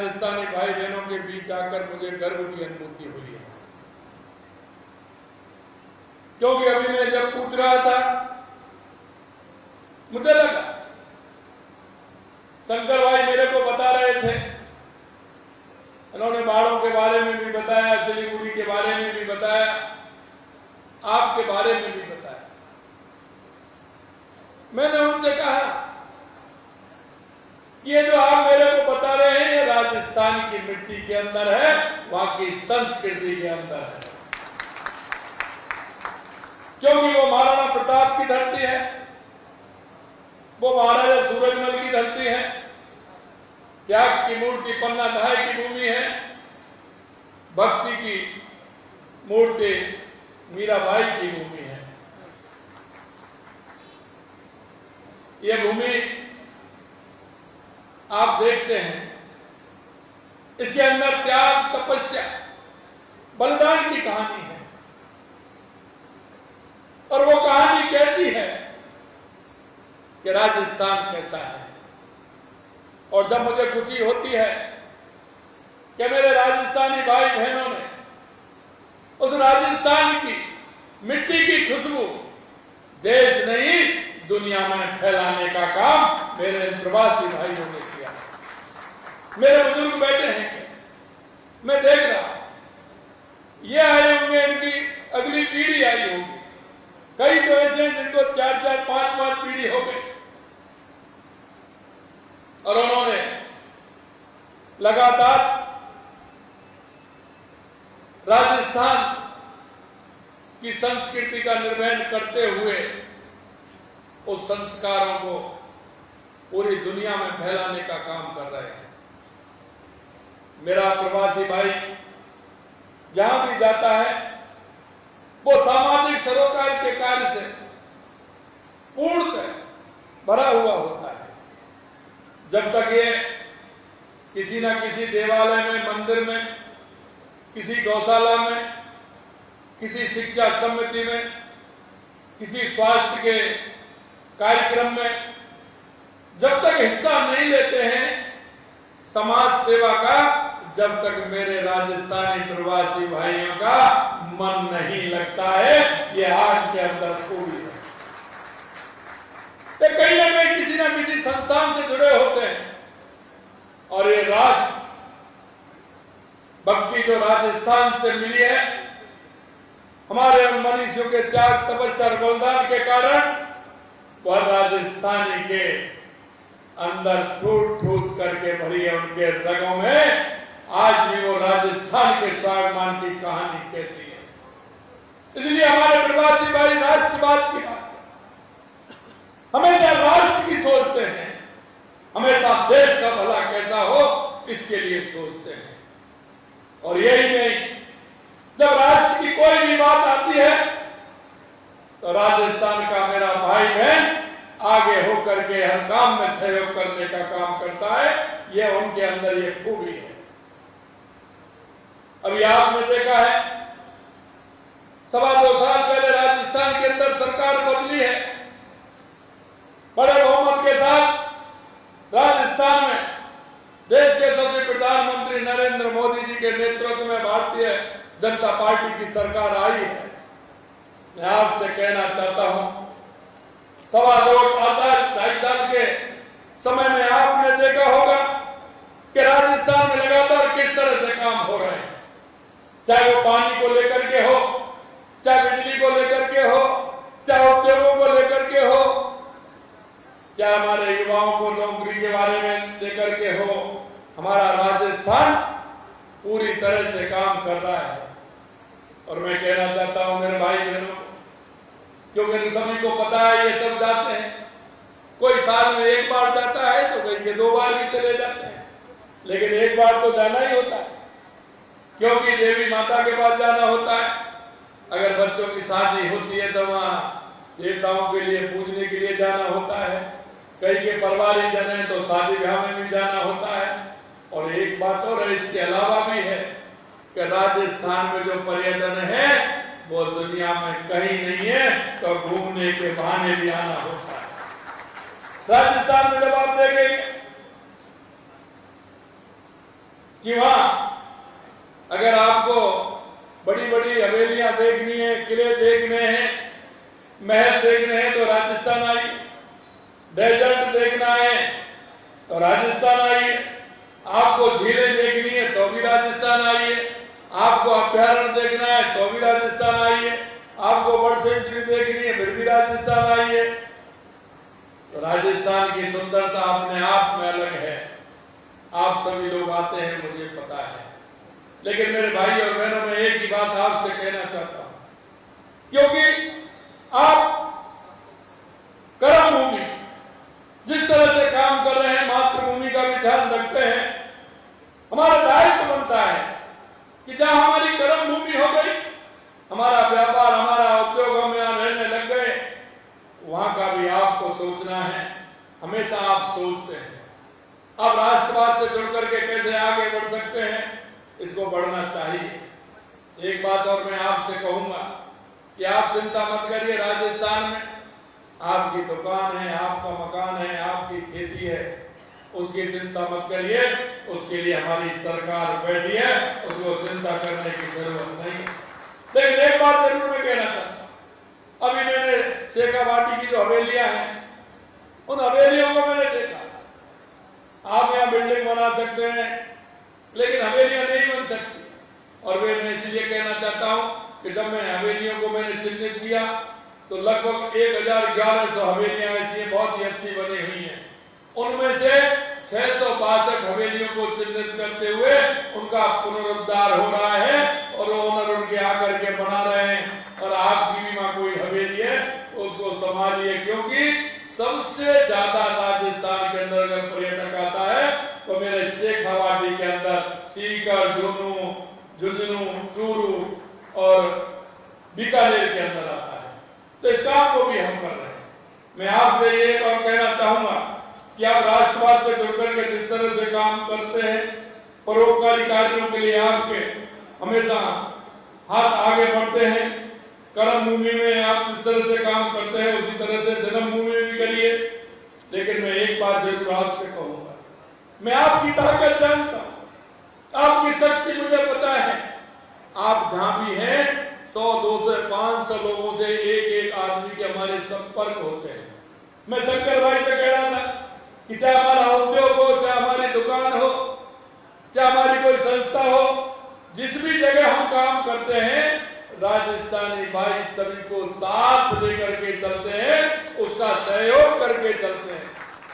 राजस्थानी भाई बहनों के बीच आकर मुझे गर्व की अनुभूति हुई है, क्योंकि अभी मैं जब पूछ रहा था मुझे लगा शंकर भाई मेरे को बता रहे थे, उन्होंने बाढ़ों के बारे में भी बताया, सिलीगुड़ी के बारे में भी बताया, आपके बारे में भी बताया। मैंने उनसे कहा ये जो आप मेरे को बता रहे हैं ये राजस्थान की मिट्टी के अंदर है, वहां की संस्कृति के अंदर है, क्योंकि वो महाराणा प्रताप की धरती है, वो महाराजा सूरजमल की धरती है, त्याग की मूर्ति पन्ना धाय की भूमि है, भक्ति की मूर्ति मीराबाई की भूमि है। ये भूमि आप देखते हैं, इसके अंदर त्याग, तपस्या, बलिदान की कहानी है, और वो कहानी कहती है कि राजस्थान कैसा है। और जब मुझे खुशी होती है कि मेरे राजस्थानी भाई बहनों ने उस राजस्थान की मिट्टी की खुशबू देश नहीं दुनिया में फैलाने का काम मेरे प्रवासी भाइयों ने किया। मेरे बुजुर्ग बैठे हैं, मैं देख रहा, ये आए होंगे, इनकी अगली पीढ़ी आई होगी, कई तो ऐसे हैं जिनको 4-4, 5-5 पीढ़ी हो गई, और उन्होंने लगातार राजस्थान की संस्कृति का निर्वहन करते हुए उस संस्कारों को पूरी दुनिया में फैलाने का काम कर रहे हैं। मेरा प्रवासी भाई जहां भी जाता है वो सामाजिक सरोकार के कार्य से पूर्णतः भरा हुआ होता है। जब तक ये किसी न किसी देवालय में, मंदिर में, किसी गौशाला में, किसी शिक्षा समिति में, किसी स्वास्थ्य के कार्यक्रम में जब तक हिस्सा नहीं लेते हैं समाज सेवा का, जब तक मेरे राजस्थानी प्रवासी भाइयों का मन नहीं लगता है। ये आज के अंदर खूबी है। ये कहीं ना कहीं किसी न किसी संस्थान से जुड़े होते हैं, और ये राष्ट्र भक्ति जो राजस्थान से मिली है, हमारे मनुष्यों के त्याग, तपस्या और बलिदान के कारण वह राजस्थानी के अंदर ठूस ठूस करके भरी है। उनके रगों में आज भी वो राजस्थान के स्वाभिमान की कहानी कहती है। इसलिए हमारे प्रवासी भाई राष्ट्रवाद की बात, हमेशा राष्ट्र की सोचते हैं, हमेशा देश का भला कैसा हो इसके लिए सोचते हैं। और यही नहीं, जब राष्ट्र की कोई भी बात आती है तो राजस्थान का मेरा भाई बहन आगे होकर के हर काम में सहयोग करने का काम करता है। यह उनके अंदर ये खूबी है। अभी आपने देखा है, 2.25 साल पहले राजस्थान के अंदर सरकार बदली है, बड़े बहुमत के साथ राजस्थान में देश के सबसे प्रधानमंत्री नरेंद्र मोदी जी के नेतृत्व में भारतीय जनता पार्टी की सरकार आई है। मैं आपसे कहना चाहता हूं, 2.5 साल के समय में आपने देखा होगा कि राजस्थान में लगातार किस तरह से काम हो रहे हैं, चाहे वो पानी को लेकर के हो, चाहे बिजली को लेकर के हो, चाहे उद्योगों को लेकर के हो, चाहे हमारे युवाओं को नौकरी के बारे में लेकर के हो। हमारा राजस्थान पूरी तरह से काम कर रहा है। और मैं कहना चाहता हूं मेरे भाई बहनों को, क्योंकि सभी को पता है ये सब जाते हैं, कोई साल में एक बार जाता है तो कहीं के 2 बार भी चले जाते हैं, लेकिन एक बार तो जाना ही होता है, क्योंकि देवी माता के पास जाना होता है। अगर बच्चों की शादी होती है तो वहां देवताओं के लिए पूजने के लिए जाना होता है, कई के परिवारिक जन है तो शादी ब्याह में भी जाना होता है। और एक बात और इसके अलावा भी है कि राजस्थान में जो पर्यटन है वो दुनिया में कहीं नहीं है, तो घूमने के बहाने भी आना होता है। राजस्थान में जब आप देखेंगे कि वहां अगर आपको बड़ी बड़ी हवेलियां देखनी है, किले देखने हैं, महल देखने हैं तो राजस्थान आइए। डेजर्ट देखना है तो राजस्थान आइए। आपको झीलें देखनी है तो भी राजस्थान आइए। आपको अभ्यारण्य देखना है तो भी राजस्थान आइए। आपको बर्ड सेंचुरी देखनी है फिर भी राजस्थान आइए। तो राजस्थान की सुंदरता अपने आप में अलग है। आप सभी लोग आते हैं, मुझे पता है, लेकिन मेरे भाई और बहनों में एक ही बात आपसे कहना चाहता हूं, क्योंकि आप कर्म भूमि जिस तरह से काम कर रहे हैं, मातृभूमि का भी ध्यान रखते हैं। हमारा दायित्व बनता है कि जहां हमारी कर्म भूमि हो गई, हमारा व्यापार, हमारा उद्योग हम यहां रहने लग गए, वहां का भी आपको सोचना है। हमेशा आप सोचते हैं आप राष्ट्रवाद से जुड़ करके कैसे आगे बढ़ सकते हैं, इसको बढ़ना चाहिए। एक बात और मैं आपसे कहूंगा कि आप चिंता मत करिए। राजस्थान में आपकी दुकान है, आपका मकान है, आपकी खेती है, उसकी चिंता मत करिए। उसके लिए हमारी सरकार बैठी है, उसको चिंता करने की जरूरत नहीं। लेकिन एक बात जरूर मैं कहना चाहता हूं, अभी मैंने शेखावाटी की जो हवेलियां हैं, उन हवेलियों को मैंने देखा। आप यहाँ बिल्डिंग बना सकते हैं, लेकिन हवेलियां नहीं बन सकती। और वे मैं इसलिए कहना चाहता हूं कि जब मैं हवेलियों को मैंने चिन्हित किया तो लगभग 1111 हवेलियां ऐसी बहुत ही अच्छी बनी हुई हैं। उनमें से 662 हवेलियों को चिन्हित करते हुए उनका पुनरुद्धार हो रहा है और ओनर उनके आकर के बना रहे हैं। और आपकी भी वहां कोई हवेली है तो उसको संभालिए, क्योंकि सबसे ज्यादा राजस्थान के अंदर अगर पर्यटक आता है तो मेरे शेखावाटी के अंदर सीकर, झुंझुनू, चूरू और बीकानेर के अंदर आता है। तो इस काम को भी हम कर रहे हैं। मैं आपसे ये और कहना चाहूंगा कि आप राष्ट्रवाद से जुड़कर के जिस तरह से काम करते हैं, परोपकारी कार्यों के लिए आपके हमेशा हाथ आगे बढ़ते हैं। कर्म भूमि में आप जिस तरह से काम करते हैं उसी तरह से जन्मभूमि में भी करिए। लेकिन मैं एक बात जरूर आपसे कहूंगा, मैं आपकी ताकत जानता हूं, आपकी शक्ति मुझे पता है। आप जहां भी हैं 100, 200, 500 लोगों से एक आदमी के हमारे संपर्क होते हैं। मैं शंकर भाई से कह रहा था कि चाहे हमारा उद्योग हो, चाहे हमारी दुकान हो, चाहे हमारी कोई संस्था हो, जिस भी जगह हम काम करते हैं, राजस्थानी भाई सभी को साथ लेकर के चलते हैं, उसका सहयोग करके चलते हैं।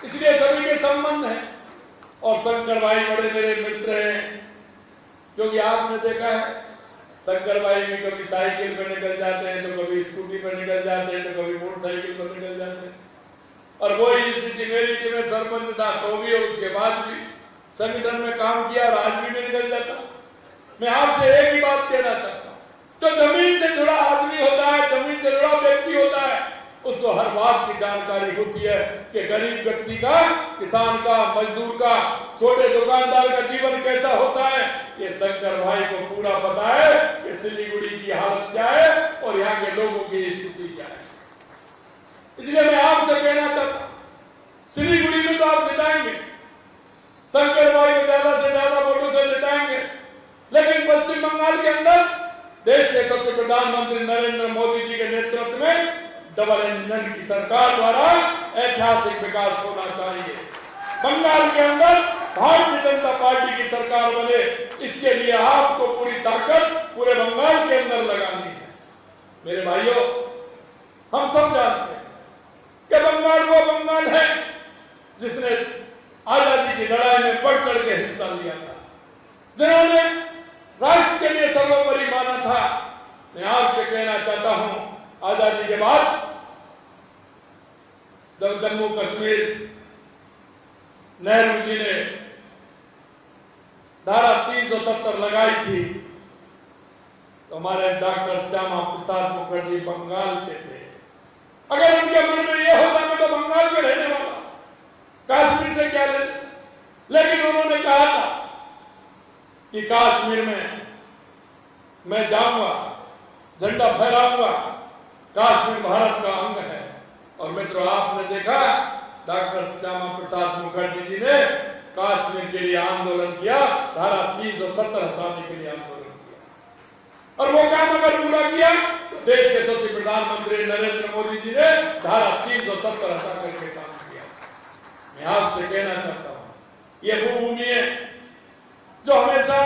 इसलिए सभी के संबंध हैं। और शंकर भाई बड़े मेरे मित्र हैं, क्योंकि आपने देखा है शंकर भाई भी कभी साइकिल पर निकल जाते हैं, तो कभी स्कूटी पर निकल जाते हैं, तो कभी मोटरसाइकिल पर निकल जाते हैं। और वही स्थिति मेरी कि मैं सरपंच था तो भी और उसके बाद भी संगठन में काम किया और आज भी मैं निकल जाता। मैं आपसे एक ही बात कहना चाहता हूँ, तो जमीन से जुड़ा आदमी होता है, जमीन से जुड़ा व्यक्ति होता है, उसको हर बात की जानकारी होती है कि गरीब व्यक्ति का, किसान का, मजदूर का, छोटे दुकानदार का जीवन कैसा होता है। ये शंकर भाई को पूरा पता है कि सिलीगुड़ी की हालत क्या है और यहाँ के लोगों की स्थिति क्या है। इसलिए मैं आपसे कहना चाहता हूं, सिलीगुड़ी में तो आप जिताएंगे, शंकर भाई को ज्यादा से ज्यादा वोटों से जिताएंगे, लेकिन पश्चिम बंगाल के अंदर देश के सबसे प्रधानमंत्री नरेंद्र मोदी जी के नेतृत्व में डबल इंजन की सरकार द्वारा ऐतिहासिक विकास होना चाहिए। बंगाल के अंदर भारतीय जनता पार्टी की सरकार बने, इसके लिए आपको पूरी ताकत पूरे बंगाल के अंदर लगानी है। मेरे भाइयों, हम सब जानते हैं कि बंगाल वो बंगाल है जिसने आजादी की लड़ाई में बढ़ चढ़ के हिस्सा लिया था, जिन्होंने राष्ट्र के लिए सर्वोपरि माना था। मैं आपसे कहना चाहता हूं, आजादी के बाद जब जम्मू कश्मीर नेहरू जी ने धारा 370 लगाई थी, तो हमारे डॉक्टर श्यामा प्रसाद मुखर्जी बंगाल के थे। अगर उनके मन में यह होता मैं तो बंगाल के रहने वाला, कश्मीर से क्या लेना, लेकिन उन्होंने कहा था कि कश्मीर में मैं जाऊंगा, झंडा फहराऊंगा, कश्मीर भारत का अंग है। और मित्रों, आपने देखा डॉक्टर श्यामा प्रसाद मुखर्जी जी ने कश्मीर के लिए आंदोलन किया, धारा 370 हटाने के लिए आंदोलन किया। और वो काम अगर पूरा किया तो देश के यशस्वी प्रधानमंत्री नरेंद्र मोदी जी ने धारा 370 हटा करके काम किया। मैं आपसे कहना चाहता हूं, ये वो भूमि है जो हमेशा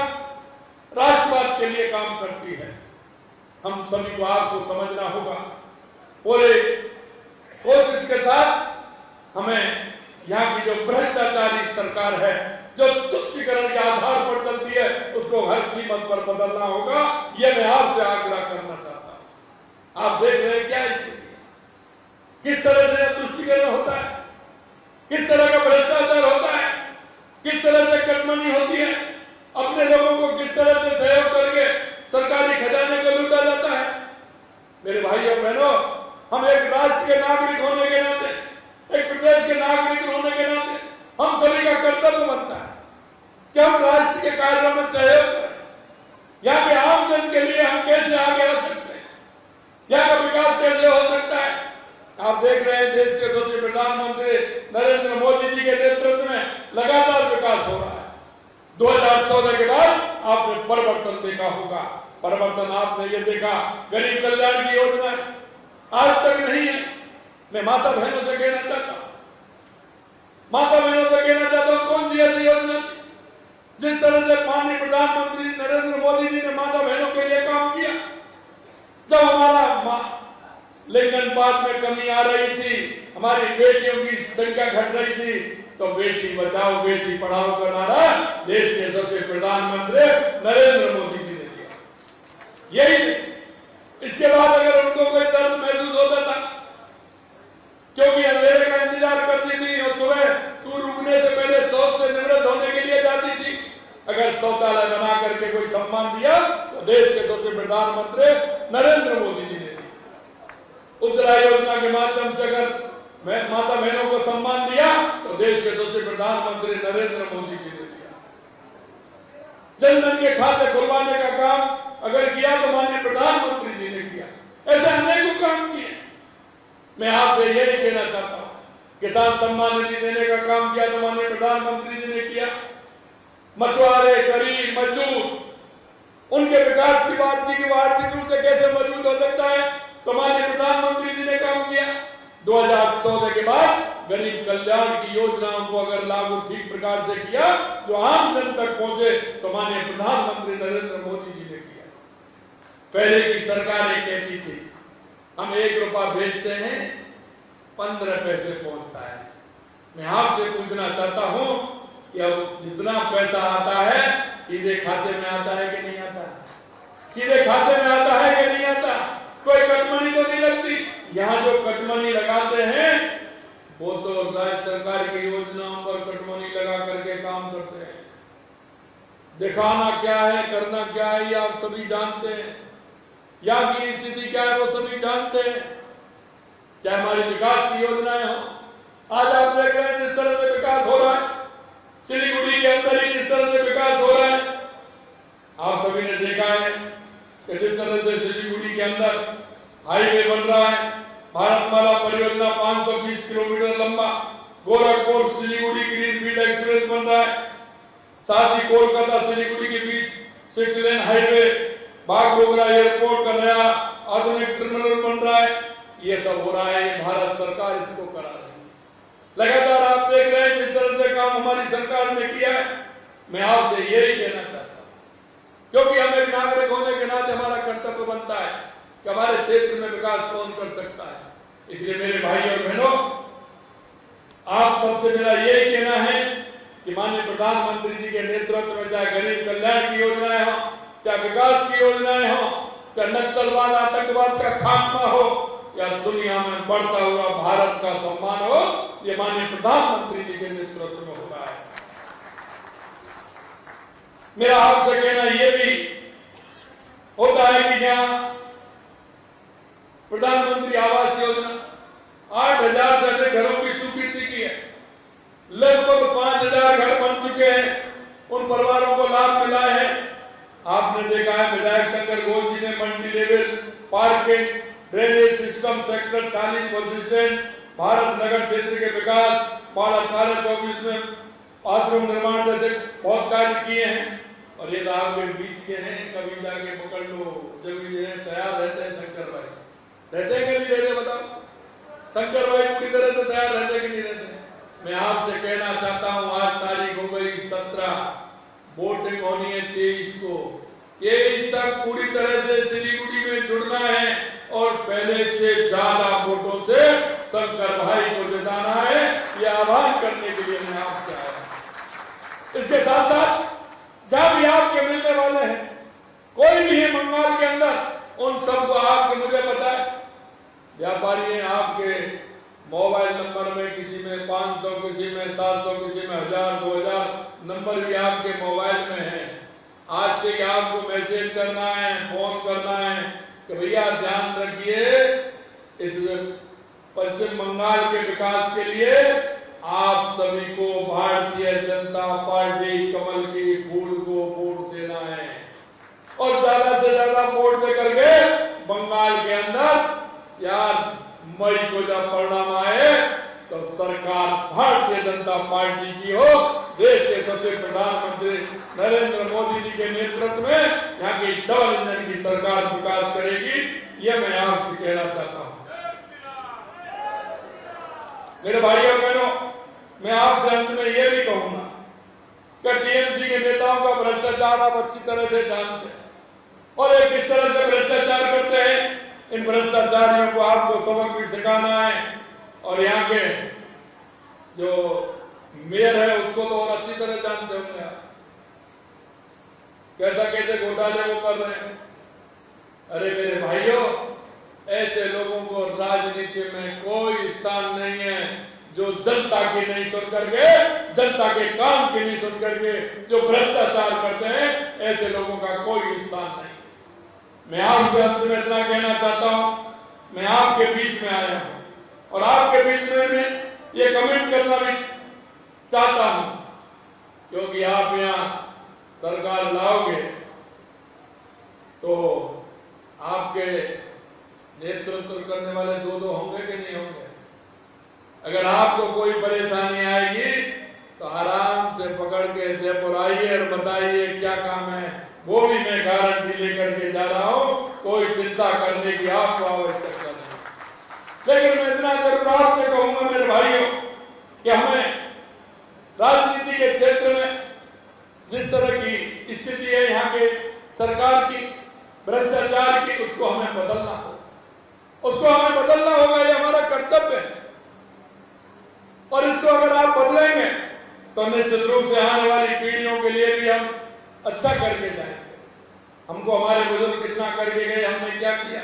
राष्ट्रवाद के लिए काम करती है। हम सभी को आपको समझना होगा, पूरे कोशिश के साथ हमें यहाँ की जो भ्रष्टाचारी सरकार है, जो तुष्टीकरण के आधार पर चलती है, उसको हर कीमत पर बदलना होगा। यह मैं आपसे आग्रह करना चाहता हूं। आप देख रहे हैं क्या स्थिति, किस तरह से तुष्टीकरण होता है, किस तरह का भ्रष्टाचार होता है, किस तरह से कटमनी होती है, अपने लोगों को किस तरह से सहयोग करके सरकारी खजाने को लूटा जाता है। मेरे भाइयों बहनों, हम एक राष्ट्र के नागरिक होने के नाते, एक प्रदेश के नागरिक होने के नाते हम सभी का कर्तव्य बनता है कि हम राष्ट्र के कार्यों में सहयोग करें। यहाँ के आम जन के लिए हम कैसे आगे आ सकते हैं, यहाँ का विकास कैसे हो सकता है। आप देख रहे हैं देश के यशस्वी प्रधानमंत्री नरेंद्र मोदी जी के नेतृत्व में लगातार विकास हो रहा है। 2014 के बाद आपने परिवर्तन देखा होगा। परिवर्तन आपने ये देखा, गरीब कल्याण की योजना आज तक नहीं है। मैं माता बहनों से कहना चाहता हूं, कौन सी ऐसी योजना जिस तरह से माननीय प्रधानमंत्री नरेंद्र मोदी जी ने माता बहनों के लिए काम किया। जब हमारा लिंग अनुपात में कमी आ रही थी, हमारी बेटियों की संख्या घट रही थी, तो बेटी बचाओ बेटी पढ़ाओ का नारा देश के यशस्वी प्रधानमंत्री नरेंद्र मोदी जी ने दिया। यही इसके बाद अगर उनको कोई दर्द महसूस होता था, क्योंकि अंधेरे का इंतजार करती थी और सुबह सूर्य उगने से पहले शौच से निवृत्त होने के लिए जाती थी, अगर शौचालय बना करके कोई सम्मान दिया तो देश के यशस्वी प्रधानमंत्री नरेंद्र मोदी जी ने दिया। उज्ज्वला योजना के माध्यम से अगर माता बहनों को सम्मान दिया तो देश के यशस्वी प्रधानमंत्री नरेंद्र मोदी जी ने दिया। जनधन के खाते खुलवाने का काम अगर किया तो माननीय प्रधानमंत्री जी ने किया। ऐसे अनेकों काम किए। मैं आपसे यही कहना चाहता हूं, किसान सम्मान निधि देने का काम किया तो माननीय प्रधानमंत्री जी ने किया। मछुआरे, गरीब, मजदूर, उनके विकास की बात की कि वो आर्थिक रूप से कैसे मजबूत हो सकता है, तो माननीय प्रधानमंत्री जी ने काम किया। 2014 के बाद गरीब कल्याण की योजनाओं को अगर लागू ठीक प्रकार से किया, जो आम जन तक पहुंचे, तो माननीय प्रधानमंत्री नरेंद्र मोदी जी ने किया। पहले की सरकारें कहती थी हम 1 रुपया भेजते हैं 15 पैसे पहुंचता है। मैं आपसे पूछना चाहता हूं कि अब जितना पैसा आता है सीधे खाते में आता है कि नहीं आता? सीधे खाते में आता है कि नहीं आता? कोई कटमनी तो नहीं लगती। यहाँ जो कटमनी लगाते हैं वो तो राज्य सरकार की योजनाओं पर कटमनी लगा करके काम करते हैं। दिखाना क्या है, करना क्या है, ये आप सभी जानते हैं। यहाँ की स्थिति क्या है वो सभी जानते हैं। चाहे हमारी विकास की योजनाएं हो, आज आप देख रहे हैं जिस तरह से विकास हो रहा है, सिलीगुड़ी के अंदर ही जिस तरह से विकास हो रहा है, आप सभी ने देखा है कि जिस तरह से सिलीगुड़ी के अंदर हाईवे बन रहा है, भारतमाला परियोजना 520 किलोमीटर लंबा, गोरखपुर सिलीगुड़ी ग्रीनफील्ड एक्सप्रेस बन रहा है, साथ ही कोलकाता सिलीगुड़ी के बीच 6 लेन हाईवे, बागडोगरा एयरपोर्ट का नया आधुनिक टर्मिनल बन रहा है। ये सब हो रहा है, ये भारत सरकार इसको करा रही है। लगातार आप देख रहे हैं जिस तरह से काम हमारी सरकार ने किया है। मैं आपसे यही कहना चाहता हूं, क्योंकि हम एक नागरिक होने के नाते हमारा कर्तव्य बनता है कि हमारे क्षेत्र में विकास कौन कर सकता है। इसलिए मेरे भाई और बहनों, आप सबसे मेरा यही कहना है कि माननीय प्रधानमंत्री जी के नेतृत्व में चाहे गरीब कल्याण की योजनाएं हो, चाहे विकास की योजनाएं हो, चाहे नक्सलवाद आतंकवाद का खात्मा हो, या दुनिया में बढ़ता हुआ भारत का सम्मान हो, ये माननीय प्रधानमंत्री जी के नेतृत्व में हो रहा है। मेरा आपसे कहना यह भी होता है कि जहां प्रधानमंत्री आवास योजना 8,000 से अधिक घरों की स्वीकृति की है, लगभग 5,000 घर बन चुके हैं, उन परिवारों को लाभ मिला है। आपने देखा है विधायक शंकर घोष जी ने multi level parking, drainage system, sector 40 bus stand, Bharat Nagar क्षेत्र के विकास, माड़ा 1824 में आश्रम निर्माण जैसे बहुत कार्य किए हैं, और ये तो आपके बीच के हैं, कभी जाके पकड़ लो, जब ये तैयार रहते हैं शंकर भाई, रहते हैं कि नहीं रहते बताओ? शंकर भाई पूरी तरह से तैयार रहते कि नहीं रहते? मैं आपसे कहना चाहता हूं, आज तारीख हो गई 17, वोटिंग होनी है 23 को। 23 तक पूरी तरह से सिलीगुड़ी में जुड़ना है और पहले से ज्यादा वोटों से शंकर भाई को जिताना है। यह आह्वान करने के लिए मैं आपसे आया। इसके साथ साथ जहां भी आपके मिलने वाले हैं, कोई भी है बंगाल के अंदर, उन सबको आपके, मुझे पता है व्यापारी हैं आपके, मोबाइल नंबर में किसी में 500, किसी में 700, किसी में 1000, 2000 नंबर भी आपके मोबाइल में है। आज से आपको मैसेज करना है, फोन करना है कि भैया ध्यान रखिए, इस पश्चिम बंगाल के विकास के लिए आप सभी को भारतीय जनता पार्टी कमल की फूल को वोट देना है, और ज्यादा से ज्यादा वोट दे करके बंगाल के अंदर यार मई को जब परिणाम आए तो सरकार भारतीय जनता पार्टी की हो, देश के सबसे प्रधानमंत्री नरेंद्र मोदी जी के नेतृत्व में यहाँ की डबल इंजन की सरकार विकास करेगी। यह मैं आपसे कहना चाहता हूँ। मेरे भाइयों और बहनों, मैं आपसे अंत में यह भी कहूंगा कि टीएमसी के नेताओं का भ्रष्टाचार आप अच्छी तरह से जानते हैं, और ये किस तरह से भ्रष्टाचार करते हैं। इन भ्रष्टाचारियों को आपको सबक भी सिखाना है, और यहाँ के जो मेयर है उसको तो और अच्छी तरह जानते होंगे आप, कैसे घोटाले वो कर रहे हैं। अरे मेरे भाइयों, ऐसे लोगों को राजनीति में कोई स्थान नहीं है जो जनता की नहीं सुन करके, जनता के काम की नहीं सुन करके जो भ्रष्टाचार करते हैं, ऐसे लोगों का कोई स्थान नहीं। मैं आपसे अंत में इतना कहना चाहता हूं, मैं आपके बीच में आया हूं, और आपके बीच में मैं ये कमेंट करना भी चाहता हूं, क्योंकि आप यहां सरकार लाओगे तो आपके नेतृत्व करने वाले दो होंगे कि नहीं होंगे। अगर आपको कोई परेशानी आएगी तो आराम से पकड़ के जयपुर आइए और बताइए क्या काम है, वो भी मैं गारंटी लेकर के जा रहा हूं, कोई चिंता करने की आपको आवश्यकता नहीं। लेकिन मैं इतना जरूर आपसे कहूंगा मेरे भाइयों कि हमें राजनीति के क्षेत्र में जिस तरह की स्थिति है यहाँ के सरकार की, भ्रष्टाचार की, उसको हमें बदलना होगा, उसको हमें बदलना होगा, ये हमारा कर्तव्य है। और इसको अगर आप बदलेंगे तो निश्चित रूप से आने वाली पीढ़ियों के लिए भी हम अच्छा करके जाएंगे। हमको हमारे बुजुर्ग कितना करके गए, हमने क्या किया,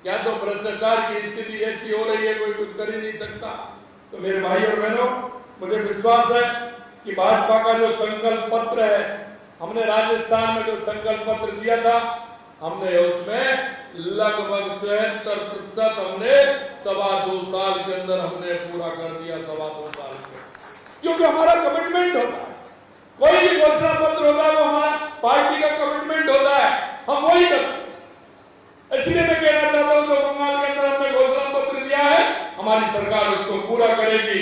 क्या तो भ्रष्टाचार की स्थिति ऐसी हो रही है कोई कुछ कर ही नहीं सकता। तो मेरे भाई और बहनों, मुझे विश्वास है कि भाजपा का जो संकल्प पत्र है, हमने राजस्थान में जो संकल्प पत्र दिया था, हमने उसमें लगभग 74% हमने 2.25 साल के अंदर हमने पूरा कर दिया, 2.25 साल के, क्योंकि हमारा कमिटमेंट होता है। कोई भी घोषणा पत्र होता है वो हमारा पार्टी का कमिटमेंट होता है, हम वही करते। इसलिए मैं कहना चाहता हूं, जो बंगाल के अंदर हमने घोषणा पत्र दिया है, हमारी सरकार उसको पूरा करेगी।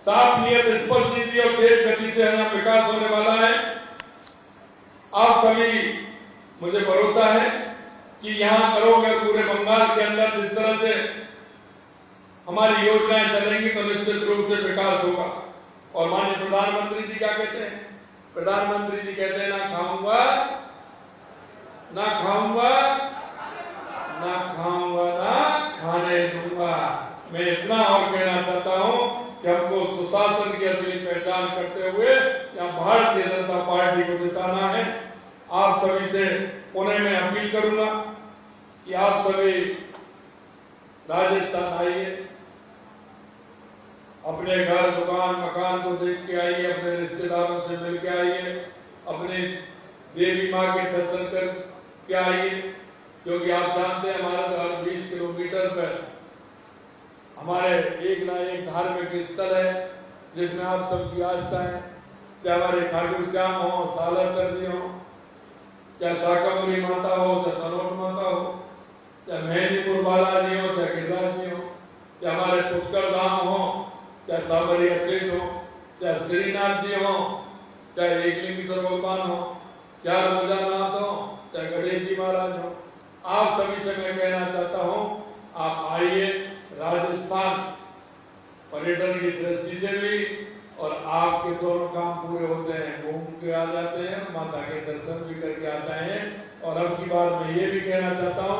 साफ नियत, स्पष्ट नीति और तेज गति से यहाँ विकास होने वाला है। आप सभी, मुझे भरोसा है कि यहाँ करोगे, पूरे बंगाल के अंदर जिस तरह से हमारी योजनाएं चलेंगी तो निश्चित रूप से विकास होगा। और माननीय प्रधानमंत्री जी क्या कहते हैं? प्रधानमंत्री जी कहते हैं, ना खाऊंगा ना खाने दूंगा। मैं इतना और कहना चाहता हूं कि हमको सुशासन की असली पहचान करते हुए यहाँ भारतीय जनता पार्टी को जिताना है। आप सभी से पुणे में अपील करूंगा कि आप सभी राजस्थान आइए, अपने घर, दुकान, मकान को देख के आइए, अपने रिश्तेदारों से मिल के आइए, अपने देवी माँ के दर्शन कर के आइए, क्योंकि आप जानते हैं हमारे घर 20 किलोमीटर पर हमारे एक ना एक धार्मिक स्थल है जिसमें आप सबकी आस्था है, चाहे हमारे खाटू श्याम हो, सालासर जी हो, चाहे शाकंभरी माता हो, चाहे तनोट माता हो, चाहे मेहंदीपुर बालाजी हो, चाहे गिरिराज जी हो, चाहे हमारे पुष्कर धाम हो, चाहे सामरिया सेठ हो, चाहे श्रीनाथ जी हो, चाहे एकलिंगेश्वर भगवान हो, चाहे रोजानाथ हो, चाहे गणेश जी महाराज हो, आप सभी से मैं कहना चाहता हूँ, आप आइए। राजस्थान पर्यटन की दृष्टि से भी और आपके दोनों काम पूरे होते हैं, घूम के आ जाते हैं, माता के दर्शन भी करके आते हैं। और अब की बार मैं ये भी कहना चाहता हूँ,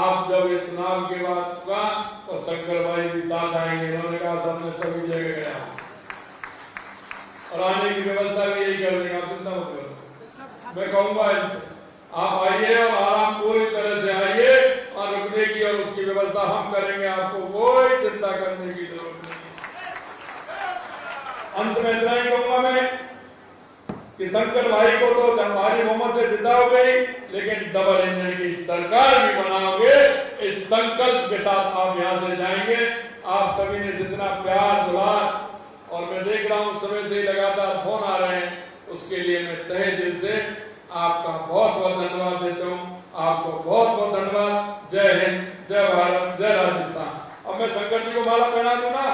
आप जब ये चुनाव के बाद होगा तो शंकर भाई भी साथ आएंगे। इन्होंने कहा था मैं सभी जगह गया और आने की व्यवस्था भी यही कर देंगे, आप चिंता मत करो। मैं कहूँगा इनसे आप आइए और आराम पूरी तरह से आइए और रुकने की और उसकी व्यवस्था हम करेंगे, आपको कोई चिंता करने की जरूरत नहीं। अंत में इतना ही कहूँगा मैं कि शंकर भाई को तो भारी बहुमत से जिता हो गई, लेकिन डबल इंजन की सरकार भी बनाओगे, इस संकल्प के साथ आप यहाँ से जाएंगे। आप सभी ने जितना प्यार दुलार, और मैं देख रहा हूँ सुबह से ही लगातार फोन आ रहे हैं, उसके लिए मैं तहे दिल से आपका बहुत बहुत धन्यवाद देता हूँ। आपको बहुत बहुत धन्यवाद। जय हिंद, जय भारत, जय राजस्थान। अब मैं शंकर जी को माला पहना दूं ना।